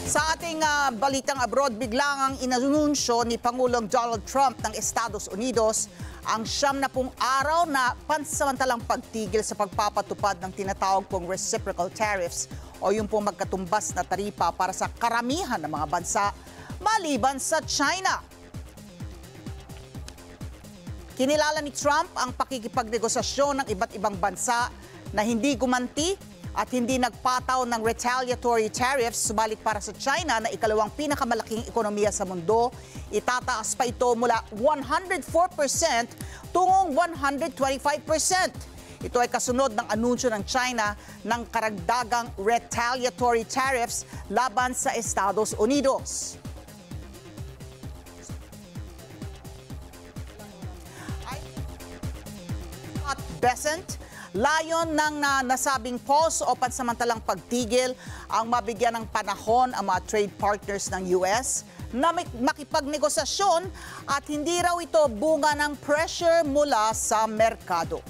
Sa ating balitang abroad, biglang ang inanunsyo ni Pangulong Donald Trump ng Estados Unidos ang 70 araw na pansamantalang pagtigil sa pagpapatupad ng tinatawag pong reciprocal tariffs o yung pong magkatumbas na taripa para sa karamihan ng mga bansa maliban sa China. Kinilala ni Trump ang pakikipagnegosasyon ng iba't ibang bansa na hindi gumanti at hindi nagpataw ng retaliatory tariffs, subalit para sa China na ikalawang pinakamalaking ekonomiya sa mundo, itataas pa ito mula 104% tungong 125%. Ito ay kasunod ng anunsyo ng China ng karagdagang retaliatory tariffs laban sa Estados Unidos. At Besant, layon ng nasabing pause o pansamantalang pagtigil ang mabigyan ng panahon ang mga trade partners ng US na makipagnegosasyon at hindi raw ito bunga ng pressure mula sa merkado.